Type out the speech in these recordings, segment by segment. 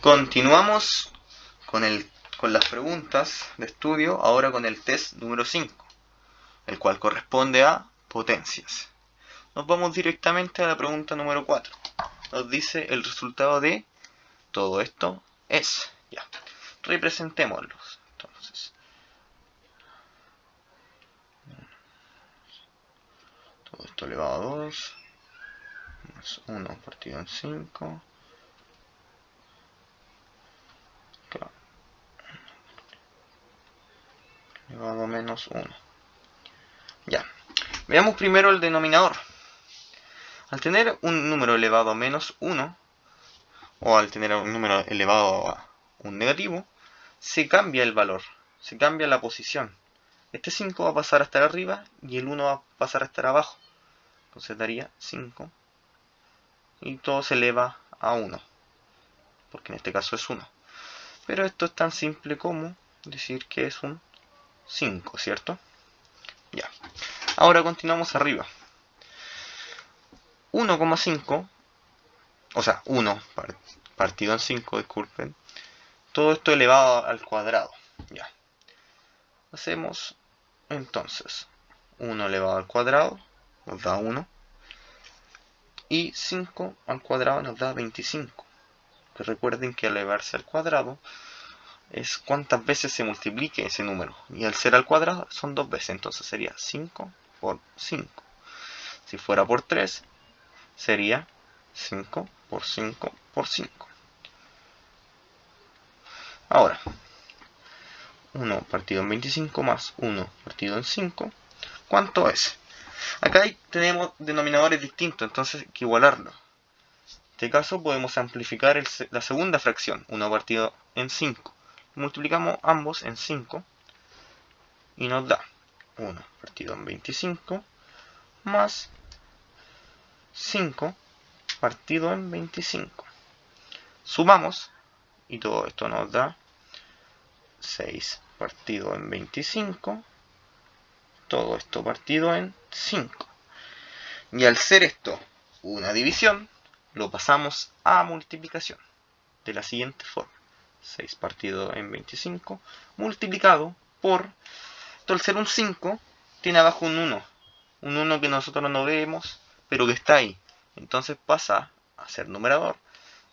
Continuamos con las preguntas de estudio, ahora con el test número 5, el cual corresponde a potencias. Nos vamos directamente a la pregunta número 4. Nos dice el resultado de todo esto es. Ya, representémoslos. Entonces, todo esto elevado a 2, más 1 partido en 5. Claro. Elevado a menos 1. Ya. Veamos primero el denominador. Al tener un número elevado a menos 1, o al tener un número elevado a un negativo, se cambia el valor, se cambia la posición. Este 5 va a pasar a estar arriba y el 1 va a pasar a estar abajo. Entonces daría 5 y todo se eleva a 1, porque en este caso es 1. Pero esto es tan simple como decir que es un 5, ¿cierto? Ya. Ahora continuamos arriba. 1,5, o sea, 1 partido en 5, disculpen. Todo esto elevado al cuadrado. Ya. Hacemos entonces 1 elevado al cuadrado nos da 1. Y 5 al cuadrado nos da 25. Que recuerden que al elevarse al cuadrado es cuántas veces se multiplique ese número. Y al ser al cuadrado son 2 veces. Entonces sería 5 por 5. Si fuera por 3, sería 5 por 5 por 5. Ahora, 1 partido en 25 más 1 partido en 5. ¿Cuánto es? Acá tenemos denominadores distintos, entonces hay que igualarlos. En este caso podemos amplificar la segunda fracción, 1 partido en 5. Multiplicamos ambos en 5 y nos da 1 partido en 25 más 5 partido en 25. Sumamos y todo esto nos da 6 partido en 25. Todo esto partido en 5. Y al ser esto una división, lo pasamos a multiplicación de la siguiente forma. 6 partido en 25 multiplicado por, esto al ser un 5, tiene abajo un 1. Un 1 que nosotros no vemos, pero que está ahí. Entonces pasa a ser numerador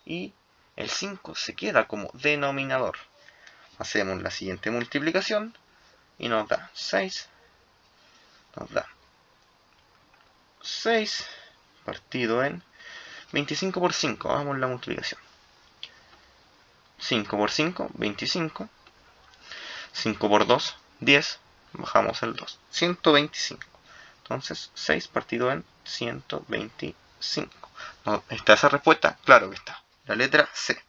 y el 5 se queda como denominador. Hacemos la siguiente multiplicación y nos da 6. Nos da 6 partido en 25 por 5. Hagamos la multiplicación. 5 por 5, 25. 5 por 2, 10. Bajamos el 2. 125. Entonces, 6 partido en 125. ¿No está esa respuesta? Claro que está. La letra C.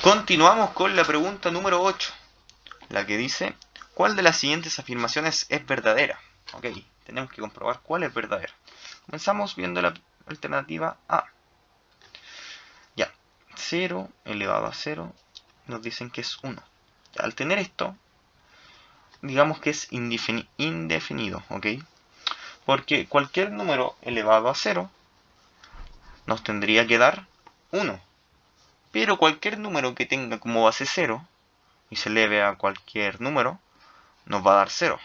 Continuamos con la pregunta número 8. La que dice, ¿cuál de las siguientes afirmaciones es verdadera? Ok, tenemos que comprobar cuál es verdadera. Comenzamos viendo la alternativa A. Ya, 0 elevado a 0 nos dicen que es 1. Al tener esto, digamos que es indefinido, ¿ok? Porque cualquier número elevado a 0 nos tendría que dar 1. Pero cualquier número que tenga como base 0 y se eleve a cualquier número, nos va a dar 0.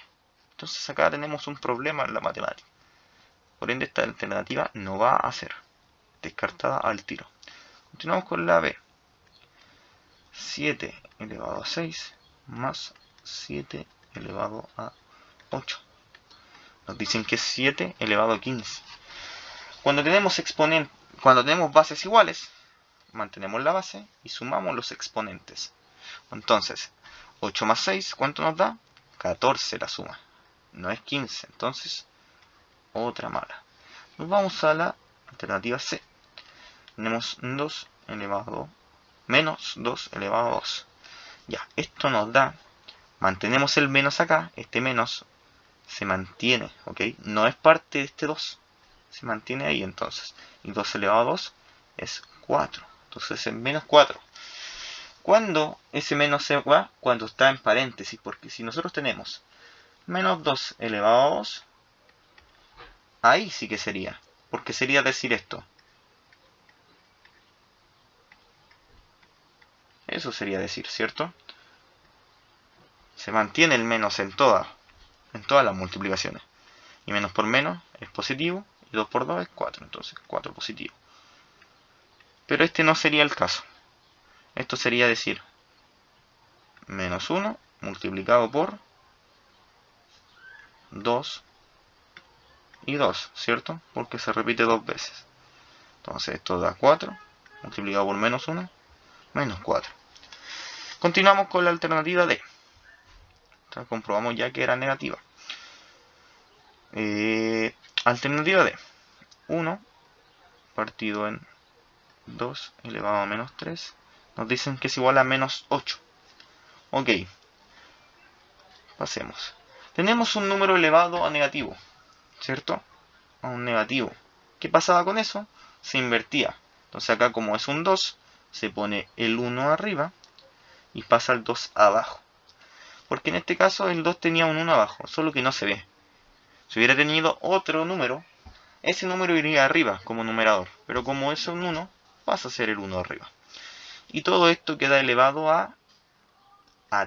Entonces acá tenemos un problema en la matemática. Por ende, esta alternativa no va a ser descartada al tiro. Continuamos con la B. 7 elevado a 6 más 7 elevado a 8. Nos dicen que es 7 elevado a 15. Cuando tenemos bases iguales, mantenemos la base y sumamos los exponentes. Entonces, 8 más 6, ¿cuánto nos da? 14 la suma. No es 15, entonces, otra mala. Nos vamos a la alternativa C. Tenemos 2 elevado menos 2 elevado a 2. Ya, esto nos da, mantenemos el menos acá, este menos se mantiene, ¿ok? No es parte de este 2, se mantiene ahí entonces. Y 2 elevado a 2 es 4, entonces es menos 4. ¿Cuándo ese menos se va? Cuando está en paréntesis, porque si nosotros tenemos menos 2 elevado a 2, ahí sí que sería porque sería decir esto. Eso sería decir, ¿cierto? Se mantiene el menos en todas las multiplicaciones. Y menos por menos es positivo, y 2 por 2 es 4, entonces 4 positivo. Pero este no sería el caso. Esto sería decir menos 1 multiplicado por 2 y 2, ¿cierto? Porque se repite dos veces. Entonces esto da 4 multiplicado por menos 1, menos 4. Continuamos con la alternativa D. Entonces comprobamos ya que era negativa. Alternativa D. 1 partido en 2 elevado a menos 3. Nos dicen que es igual a menos 8. Ok. Pasemos. Tenemos un número elevado a negativo, ¿cierto? A un negativo. ¿Qué pasaba con eso? Se invertía. Entonces acá como es un 2, se pone el 1 arriba y pasa el 2 abajo. Porque en este caso el 2 tenía un 1 abajo, solo que no se ve. Si hubiera tenido otro número, ese número iría arriba como numerador. Pero como es un 1, pasa a ser el 1 arriba. Y todo esto queda elevado a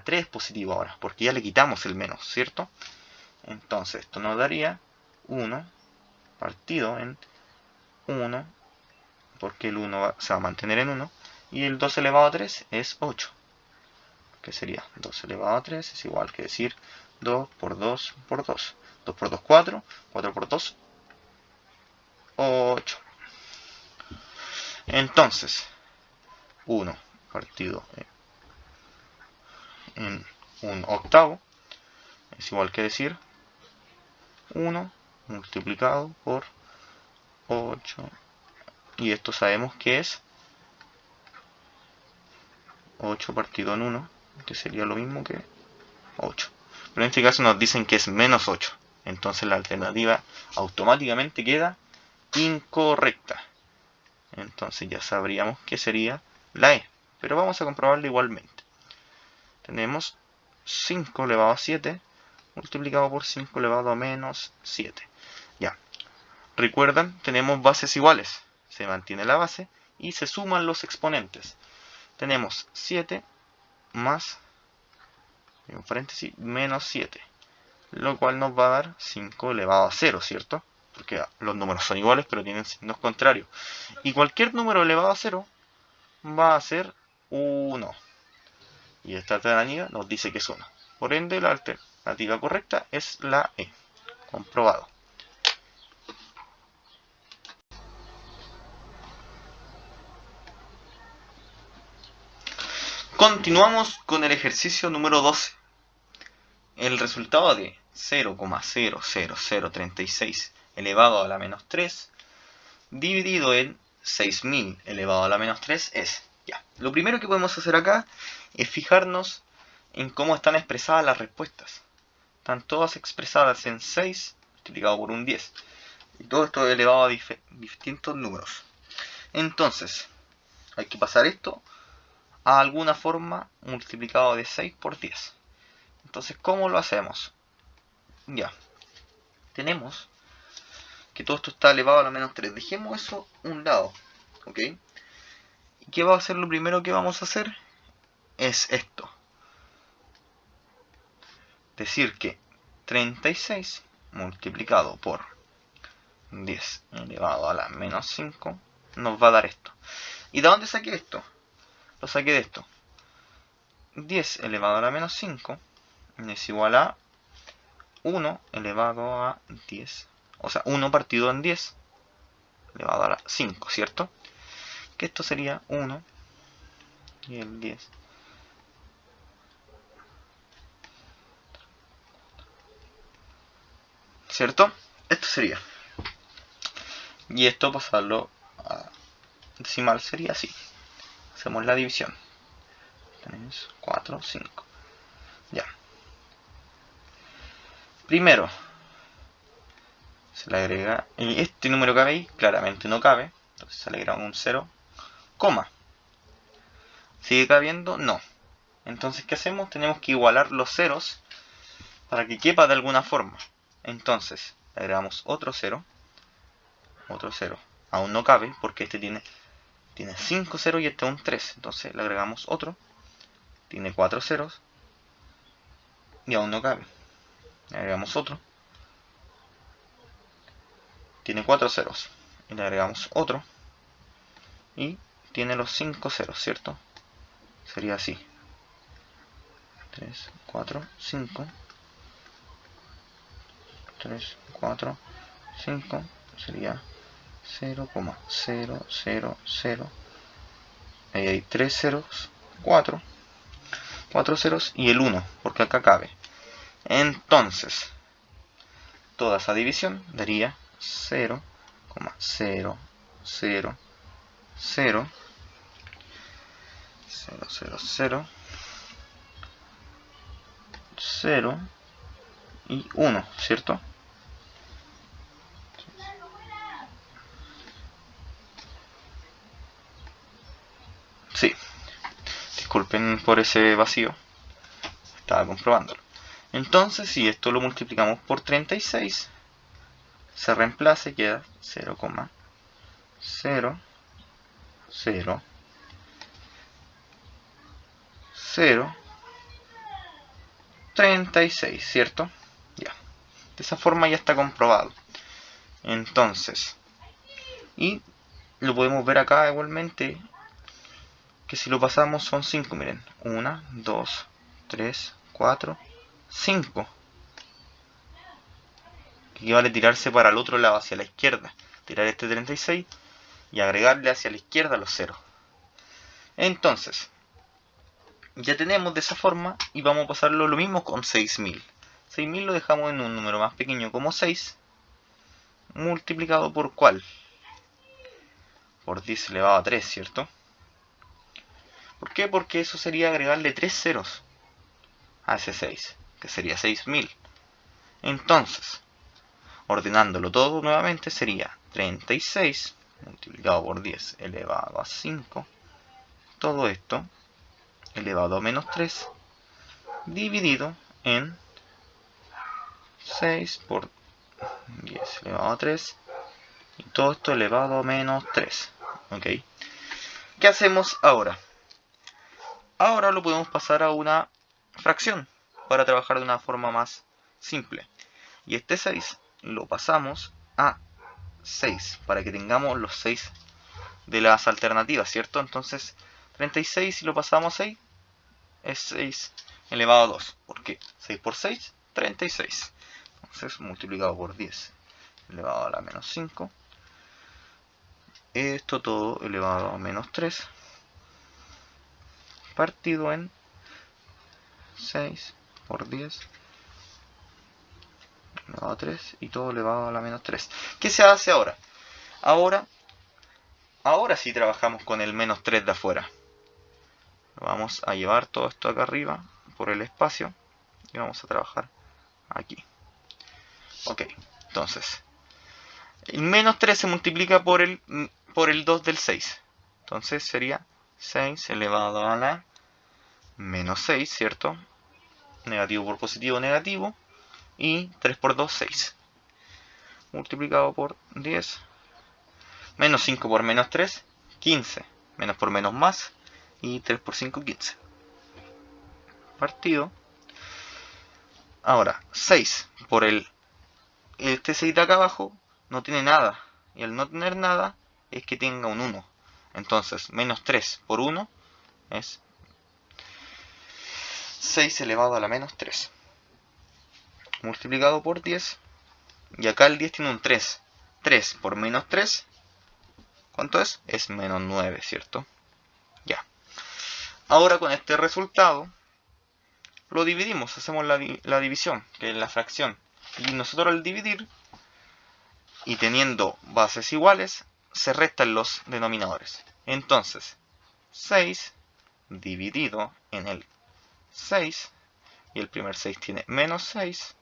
3 positivo ahora, porque ya le quitamos el menos, ¿cierto? Entonces esto nos daría 1 partido en 1, porque el 1 se va a mantener en 1, y el 2 elevado a 3 es 8. Que sería 2 elevado a 3 es igual que decir 2 por 2 por 2. 2 por 2, 4. 4 por 2, 8. Entonces, 1 partido en un octavo es igual que decir 1 multiplicado por 8. Y esto sabemos que es 8 partido en 1, que sería lo mismo que 8. Pero en este caso nos dicen que es menos 8. Entonces la alternativa automáticamente queda incorrecta. Entonces ya sabríamos que sería la E. Pero vamos a comprobarlo igualmente. Tenemos 5 elevado a 7 multiplicado por 5 elevado a menos 7. Ya. Recuerdan, tenemos bases iguales. Se mantiene la base y se suman los exponentes. Tenemos 7 más, en paréntesis, menos 7. Lo cual nos va a dar 5 elevado a 0, ¿cierto? Porque los números son iguales, pero tienen signos contrarios. Y cualquier número elevado a 0 va a ser 1. Y esta alternativa nos dice que es 1. Por ende, la alternativa correcta es la E. Comprobado. Continuamos con el ejercicio número 12. El resultado de 0,00036 elevado a la menos 3 dividido en 6000 elevado a la menos 3 es... Ya. Lo primero que podemos hacer acá es fijarnos en cómo están expresadas las respuestas. Están todas expresadas en 6 multiplicado por un 10. Y todo esto elevado a distintos números. Entonces, hay que pasar esto a alguna forma multiplicado de 6 por 10. Entonces, ¿cómo lo hacemos? Ya. Tenemos que todo esto está elevado a la menos 3. Dejemos eso a un lado. ¿Ok? ¿Y qué va a ser lo primero que vamos a hacer? Es esto. Decir que 36 multiplicado por 10 elevado a la menos 5 nos va a dar esto. ¿Y de dónde saqué esto? Lo saqué de esto. 10 elevado a la menos 5 es igual a 1 elevado a 10. O sea, 1 partido en 10 elevado a la 5, ¿cierto? Que esto sería 1 y el 10. ¿Cierto? Esto sería. Y esto pasarlo a decimal sería así. Hacemos la división. Tenemos 4, 5. Ya. Primero, se le agrega... Y este número cabe ahí, claramente no cabe. Entonces se le agrega un 0, coma. ¿Sigue cabiendo? No. Entonces, ¿qué hacemos? Tenemos que igualar los ceros para que quepa de alguna forma. Entonces, le agregamos otro 0. otro 0. Aún no cabe porque este tiene 5 ceros y este un 3. Entonces le agregamos otro. Tiene 4 ceros y aún no cabe. Le agregamos otro. Tiene 4 ceros. Y le agregamos otro. Y tiene los 5 ceros, ¿cierto? Sería así. 3, 4, 5. 3, 4, 5. Sería 0,000. Ahí hay 3 ceros, 4 ceros y el 1, porque acá cabe. Entonces, toda esa división daría 0,000 0 y 1, ¿cierto? Sí, disculpen por ese vacío, estaba comprobándolo. Entonces, si esto lo multiplicamos por 36, se reemplaza y queda 0,00036, ¿cierto? Ya. De esa forma ya está comprobado. Entonces, y lo podemos ver acá igualmente, que si lo pasamos son 5, miren. 1, 2, 3, 4, 5. Que equivale a tirarse para el otro lado, hacia la izquierda. Tirar este 36 y agregarle hacia la izquierda los ceros. Entonces, ya tenemos de esa forma y vamos a pasarlo lo mismo con 6000. 6000 lo dejamos en un número más pequeño como 6, multiplicado por ¿cuál? Por 10 elevado a 3, ¿cierto? ¿Por qué? Porque eso sería agregarle 3 ceros a ese 6, que sería 6000. Entonces, ordenándolo todo nuevamente, sería 36 multiplicado por 10 elevado a 5. Todo esto elevado a menos 3 dividido en 6 por 10 elevado a 3 y todo esto elevado a menos 3. ¿Ok? ¿Qué hacemos ahora? Ahora lo podemos pasar a una fracción para trabajar de una forma más simple. Y este 6 lo pasamos a 6 para que tengamos los 6 de las alternativas, ¿cierto? Entonces 36 si lo pasamos a 6 es 6 elevado a 2. ¿Por qué? 6 por 6, 36. Entonces multiplicado por 10 elevado a la menos 5. Esto todo elevado a menos 3 partido en 6 por 10 elevado a 3 y todo elevado a la menos 3. ¿Qué se hace ahora? Ahora sí trabajamos con el menos 3 de afuera. Vamos a llevar todo esto acá arriba por el espacio y vamos a trabajar aquí. Ok, entonces el menos 3 se multiplica por el 2 del 6. Entonces sería 6 elevado a la menos 6, ¿cierto? Negativo por positivo, negativo. Y 3 por 2, 6. Multiplicado por 10. Menos 5 por menos 3, 15. Menos por menos más. Y 3 por 5, 15. Partido. Ahora, 6 por este 6 de acá abajo no tiene nada. Y al no tener nada es que tenga un 1. Entonces, menos 3 por 1 es 6 elevado a la menos 3. Multiplicado por 10. Y acá el 10 tiene un 3. 3 por menos 3. ¿Cuánto es? Es menos 9, ¿cierto? Ya. Ahora con este resultado lo dividimos, hacemos la división, que es la fracción. Y nosotros al dividir y teniendo bases iguales, se restan los denominadores. Entonces, 6 dividido en el 6, y el primer 6 tiene menos 6,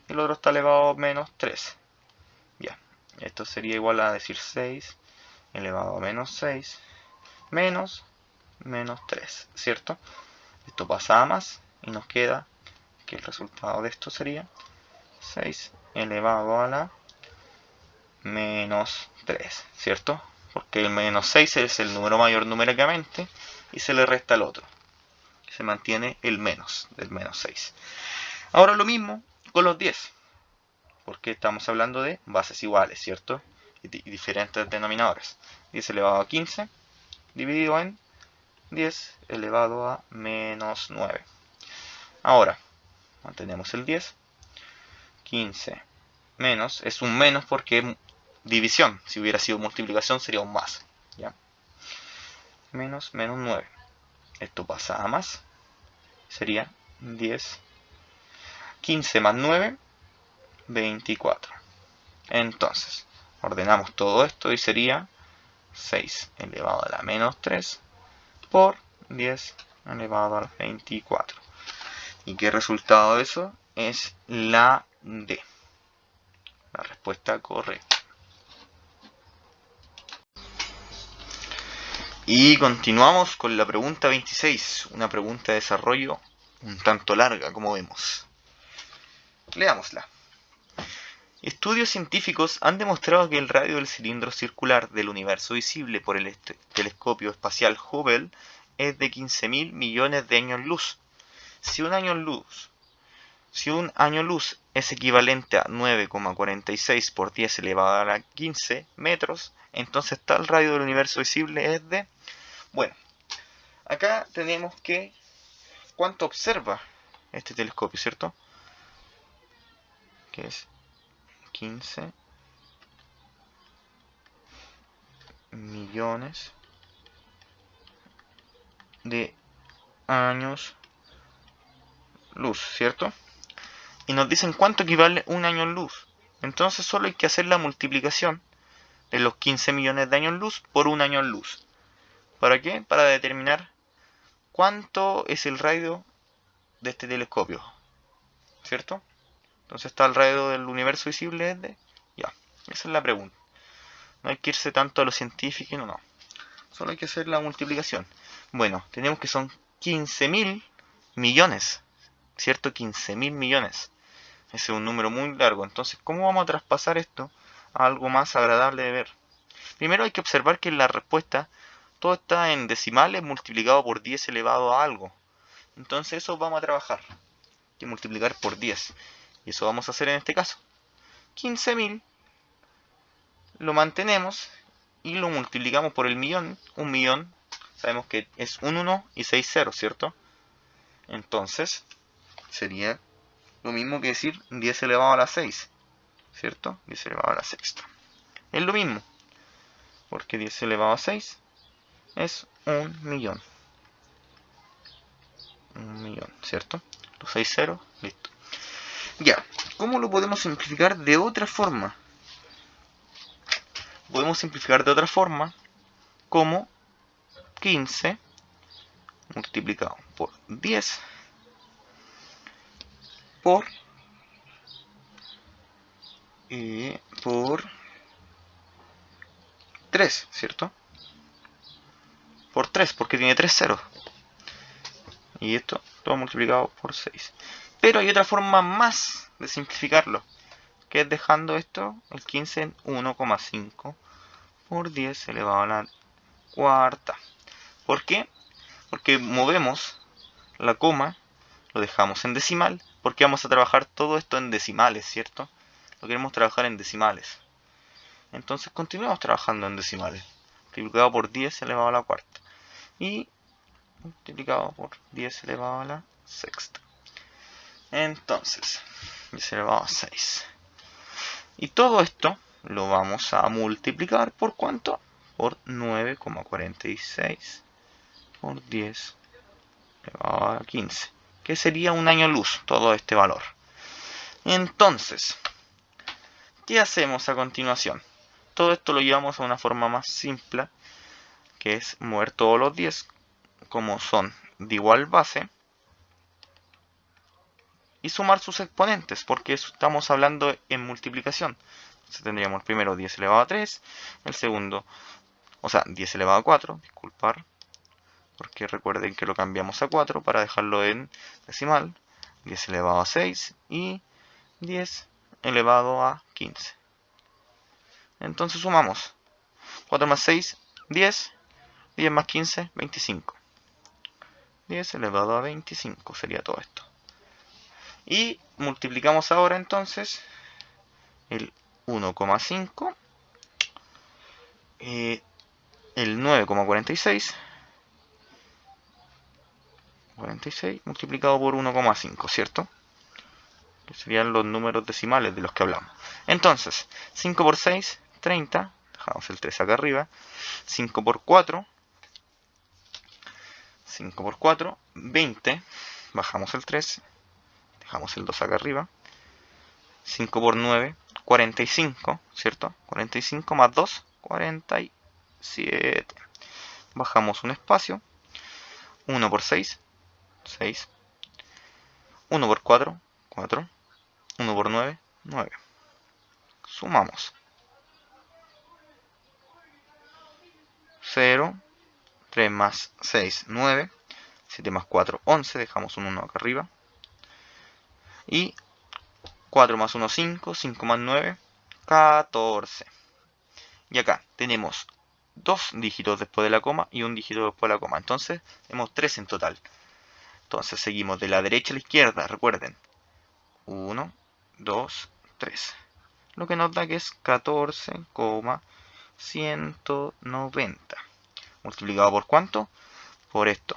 y el otro está elevado a menos 3. Ya, esto sería igual a decir 6 elevado a menos 6 menos 3, ¿cierto? Esto pasa a más y nos queda que el resultado de esto sería 6 elevado a la menos 3, ¿cierto? Porque el menos 6 es el número mayor numéricamente y se le resta el otro. Se mantiene el menos del menos 6. Ahora lo mismo con los 10, porque estamos hablando de bases iguales, ¿cierto? Y diferentes denominadores. 10 elevado a 15 dividido en 10 elevado a menos 9. Ahora, mantenemos el 10. 15 menos, es un menos porque es división. Si hubiera sido multiplicación sería un más. ¿Ya? Menos 9. Esto pasa a más. Sería 10. 15 más 9, 24. Entonces, ordenamos todo esto y sería 6 elevado a la menos 3 por 10 elevado a la 24. ¿Y qué resultado de eso? Es la D. La respuesta correcta. Y continuamos con la pregunta 26, una pregunta de desarrollo un tanto larga, como vemos. Leámosla. Estudios científicos han demostrado que el radio del cilindro circular del universo visible por el telescopio espacial Hubble es de 15.000 millones de años luz. Si un año luz es equivalente a 9,46 por 10 elevado a la 15 metros, entonces tal radio del universo visible es de... Bueno, acá tenemos que... ¿Cuánto observa este telescopio, cierto? Que es 15 millones de años luz, ¿cierto? Y nos dicen cuánto equivale un año luz. Entonces solo hay que hacer la multiplicación de los 15 millones de años luz por un año luz. ¿Para qué? Para determinar cuánto es el radio de este telescopio, ¿cierto? Entonces está el radio del universo visible de... Ya, esa es la pregunta. No hay que irse tanto a lo científico, no. Solo hay que hacer la multiplicación. Bueno, tenemos que son 15.000 millones, ¿cierto? 15.000 millones. Ese es un número muy largo. Entonces, ¿cómo vamos a traspasar esto a algo más agradable de ver? Primero hay que observar que en la respuesta todo está en decimales multiplicado por 10 elevado a algo. Entonces eso vamos a trabajar. Hay que multiplicar por 10. Y eso vamos a hacer en este caso. 15.000 lo mantenemos y lo multiplicamos por el millón. Un millón, sabemos que es un 1 y 6 ceros, ¿cierto? Entonces, sería lo mismo que decir 10 elevado a la 6, ¿cierto? 10 elevado a la sexta. Es lo mismo, porque 10 elevado a 6 es un millón. Un millón, ¿cierto? Los 6 ceros, listo. Ya, ¿cómo lo podemos simplificar de otra forma? Podemos simplificar de otra forma como 15 multiplicado por 10 por 3, ¿cierto? Por 3, porque tiene 3 ceros. Y esto todo multiplicado por 6. Pero hay otra forma más de simplificarlo, que es dejando esto, el 15 en 1,5 por 10 elevado a la cuarta. ¿Por qué? Porque movemos la coma, lo dejamos en decimal, porque vamos a trabajar todo esto en decimales, ¿cierto? Lo queremos trabajar en decimales. Entonces continuamos trabajando en decimales. Multiplicado por 10 elevado a la cuarta. Y multiplicado por 10 elevado a la sexta. Entonces, 10 elevado a 6. Y todo esto lo vamos a multiplicar por ¿cuánto? Por 9,46 por 10 elevado a 15. Que sería un año luz todo este valor. Entonces, ¿qué hacemos a continuación? Todo esto lo llevamos a una forma más simple, que es mover todos los 10 como son de igual base y sumar sus exponentes, porque estamos hablando en multiplicación. Entonces tendríamos el primero 10 elevado a 3, el segundo, o sea, 10 elevado a 4, disculpar, porque recuerden que lo cambiamos a 4 para dejarlo en decimal, 10 elevado a 6 y 10 elevado a 15. Entonces sumamos. 4 más 6, 10. 10 más 15, 25. 10 elevado a 25 sería todo esto. Y multiplicamos ahora entonces el 1,5, el 9,46, 46 multiplicado por 1,5, ¿cierto? Que serían los números decimales de los que hablamos. Entonces, 5 por 6, 30. Dejamos el 3 acá arriba. 5 por 4, 20. Bajamos el 3. Dejamos el 2 acá arriba. 5 por 9, 45, ¿cierto? 45 más 2, 47. Bajamos un espacio. 1 por 6, 6. 1 por 4, 4. 1 por 9, 9. Sumamos. 0. 3 más 6, 9. 7 más 4, 11. Dejamos un 1 acá arriba. Y 4 más 1, 5. 5 más 9, 14. Y acá tenemos 2 dígitos después de la coma y un dígito después de la coma. Entonces tenemos 3 en total. Entonces seguimos de la derecha a la izquierda. Recuerden. 1, 2, 3. Lo que nos da que es 14,190. ¿Multiplicado por cuánto? Por esto.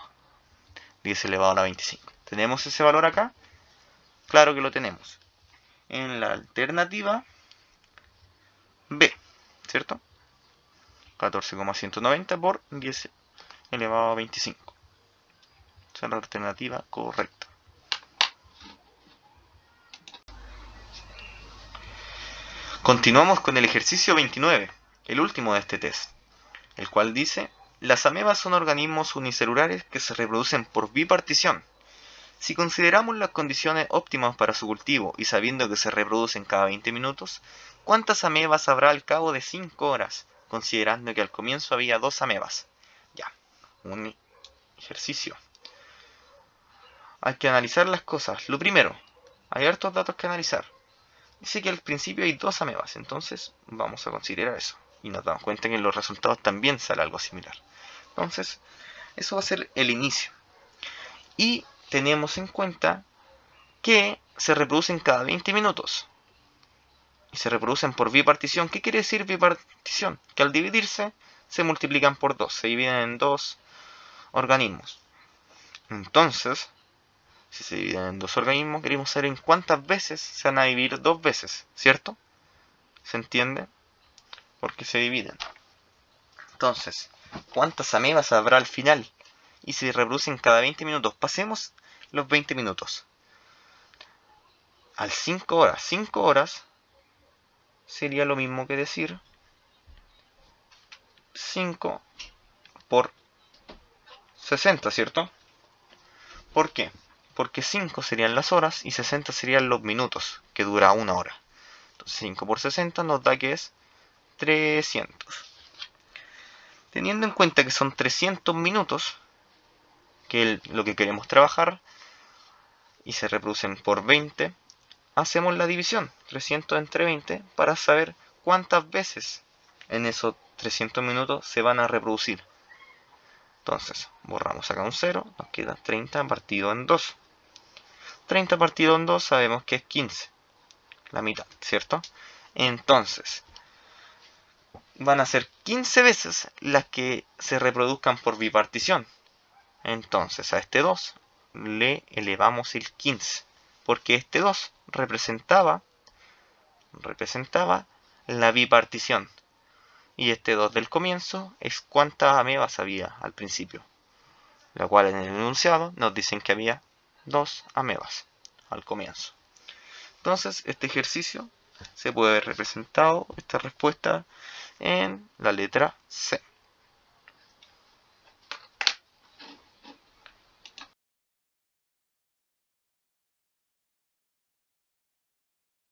10 elevado a la 25. ¿Tenemos ese valor acá? Claro que lo tenemos. En la alternativa B, ¿cierto? 14,190 por 10 elevado a 25. Esa es la alternativa correcta. Continuamos con el ejercicio 29, el último de este test, el cual dice: las amebas son organismos unicelulares que se reproducen por bipartición. Si consideramos las condiciones óptimas para su cultivo y sabiendo que se reproducen cada 20 minutos, ¿cuántas amebas habrá al cabo de 5 horas? Considerando que al comienzo había 2 amebas. Ya, un ejercicio. Hay que analizar las cosas. Lo primero, hay hartos datos que analizar. Dice que al principio hay 2 amebas, entonces vamos a considerar eso. Y nos damos cuenta que en los resultados también sale algo similar. Entonces, eso va a ser el inicio. Y tenemos en cuenta que se reproducen cada 20 minutos. Y se reproducen por bipartición. ¿Qué quiere decir bipartición? Que al dividirse se multiplican por 2. Se dividen en 2 organismos. Entonces, si se dividen en 2 organismos, queremos saber en cuántas veces se van a dividir 2 veces, ¿cierto? ¿Se entiende? Porque se dividen. Entonces, ¿cuántas amebas habrá al final? Y se reproducen cada 20 minutos. Pasemos los 20 minutos. Al 5 horas. 5 horas sería lo mismo que decir 5 por 60, ¿cierto? ¿Por qué? Porque 5 serían las horas y 60 serían los minutos, que dura 1 hora. Entonces 5 por 60 nos da que es 300. Teniendo en cuenta que son 300 minutos, que es lo que queremos trabajar, y se reproducen por 20, hacemos la división, 300 entre 20, para saber cuántas veces en esos 300 minutos se van a reproducir. Entonces, borramos acá un 0, nos queda 30 partido en 2. 30 partido en 2 sabemos que es 15, la mitad, ¿cierto? Entonces, van a ser 15 veces las que se reproduzcan por bipartición. Entonces, a este 2 le elevamos el 15, porque este 2 representaba la bipartición. Y este 2 del comienzo es cuántas amebas había al principio, la cual en el enunciado nos dicen que había 2 amebas al comienzo. Entonces, este ejercicio se puede ver representado, esta respuesta, en la letra C.